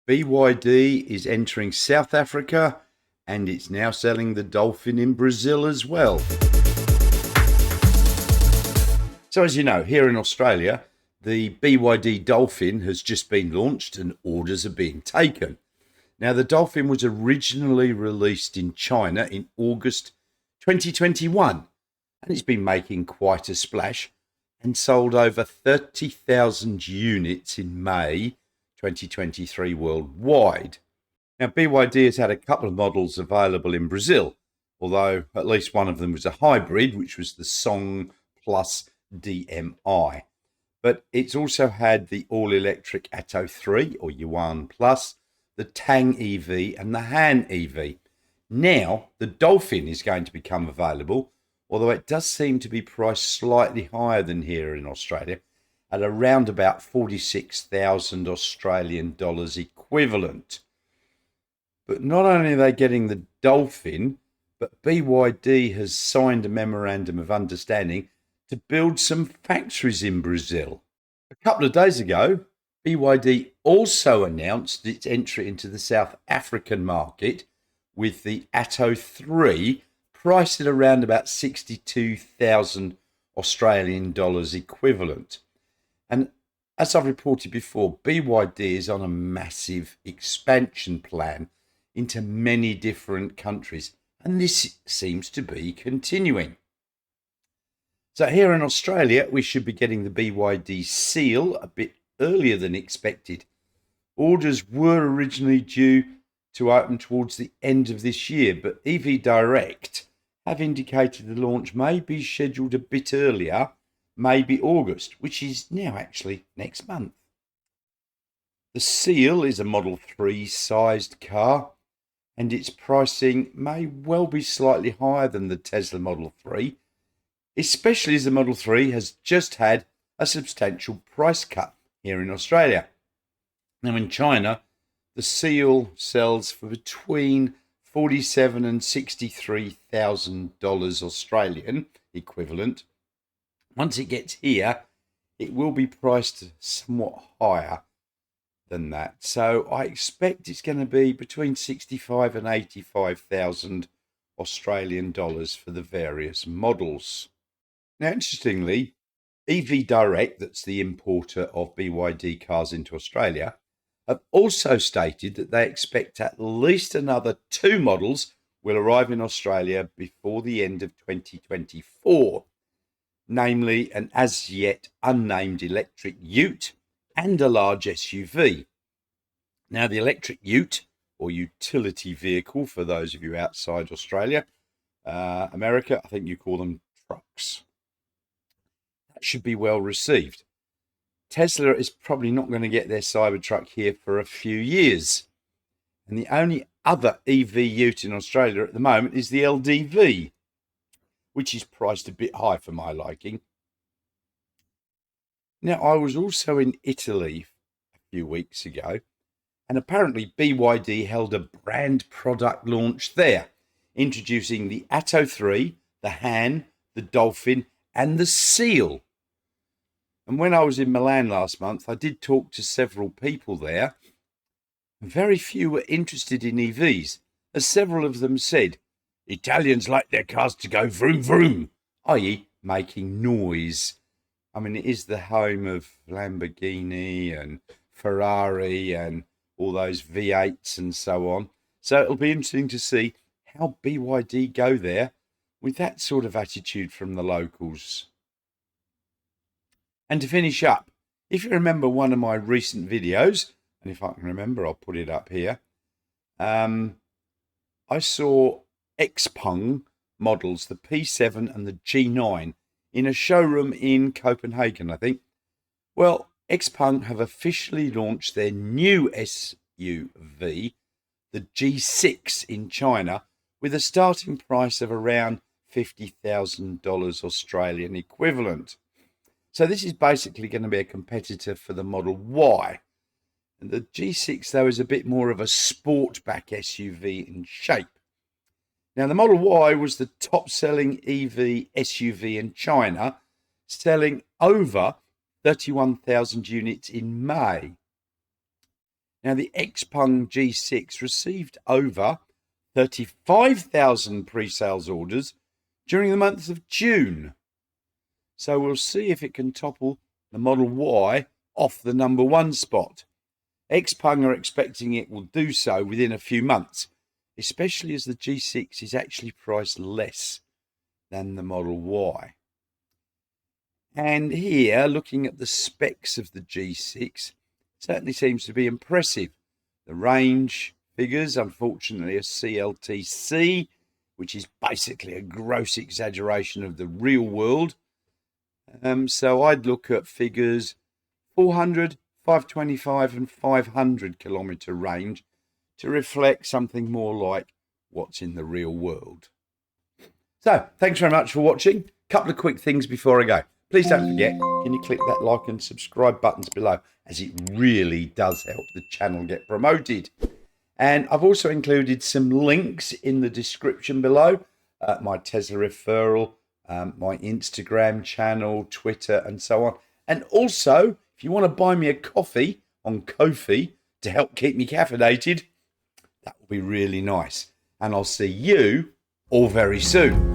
BYD is entering South Africa and it's now selling the Dolphin in Brazil as well. So, as you know, here in Australia, the BYD Dolphin has just been launched and orders are being taken. Now, the Dolphin was originally released in China in August 2021 and it's been making quite a splash and sold over 30,000 units in May 2023 worldwide. Now, BYD has had a couple of models available in Brazil, although at least one of them was a hybrid, which was the Song Plus DMI. But it's also had the all-electric Atto 3 or Yuan Plus, the Tang EV and the Han EV. Now, the Dolphin is going to become available, although it does seem to be priced slightly higher than here in Australia at around about 46,000 Australian dollars equivalent. But not only are they getting the Dolphin, but BYD has signed a memorandum of understanding to build some factories in Brazil. A couple of days ago, BYD also announced its entry into the South African market with the Atto 3 priced at around about 62,000 Australian dollars equivalent. And as I've reported before, BYD is on a massive expansion plan into many different countries, and this seems to be continuing. So here in Australia, we should be getting the BYD Seal a bit earlier than expected. Orders were originally due to open towards the end of this year, but EV Direct have indicated the launch may be scheduled a bit earlier, maybe August, which is now actually next month. The Seal is a Model 3 sized car, and its pricing may well be slightly higher than the Tesla Model 3, especially as the Model 3 has just had a substantial price cut here in Australia. Now in China, the Seal sells for between $47,000 and $63,000 Australian equivalent. Once it gets here, it will be priced somewhat higher than that. So I expect it's going to be between 65 and 85,000 Australian dollars for the various models. Now, interestingly, EV Direct, that's the importer of BYD cars into Australia, have also stated that they expect at least another 2 models will arrive in Australia before the end of 2024, namely an as yet unnamed electric ute and a large SUV. Now, the electric ute, or utility vehicle for those of you outside Australia, America, I think you call them trucks. That should be well received. Tesla is probably not going to get their Cybertruck here for a few years. And the only other EV ute in Australia at the moment is the LDV, which is priced a bit high for my liking. Now, I was also in Italy a few weeks ago, and apparently BYD held a brand product launch there, introducing the Atto 3, the Han, the Dolphin, and the Seal. And when I was in Milan last month, I did talk to several people there. Very few were interested in EVs, as several of them said, Italians like their cars to go vroom vroom, i.e. making noise. I mean, it is the home of Lamborghini and Ferrari and all those V8s and so on. So it'll be interesting to see how BYD go there with that sort of attitude from the locals. And to finish up, if you remember one of my recent videos, and if I can remember, I'll put it up here. I saw Xpeng models, the P7 and the G9, in a showroom in Copenhagen, I think. Well, Xpeng have officially launched their new SUV, the G6, in China, with a starting price of around $50,000 Australian equivalent. So this is basically going to be a competitor for the Model Y. And the G6, though, is a bit more of a sportback SUV in shape. Now, the Model Y was the top-selling EV SUV in China, selling over 31,000 units in May. Now, the Xpeng G6 received over 35,000 pre-sales orders during the month of June. So we'll see if it can topple the Model Y off the number 1 spot. Xpeng are expecting it will do so within a few months, especially as the G6 is actually priced less than the Model Y. And here, looking at the specs of the G6, certainly seems to be impressive. The range figures, unfortunately, a CLTC, which is basically a gross exaggeration of the real world. So I'd look at figures 400, 525 and 500 kilometre range to reflect something more like what's in the real world. So, thanks very much for watching. Couple of quick things before I go. Please don't forget, can you click that like and subscribe buttons below, as it really does help the channel get promoted. And I've also included some links in the description below, my Tesla referral, my Instagram channel, Twitter, and so on. And also, if you want to buy me a coffee on Ko-fi to help keep me caffeinated, that will be really nice. And I'll see you all very soon.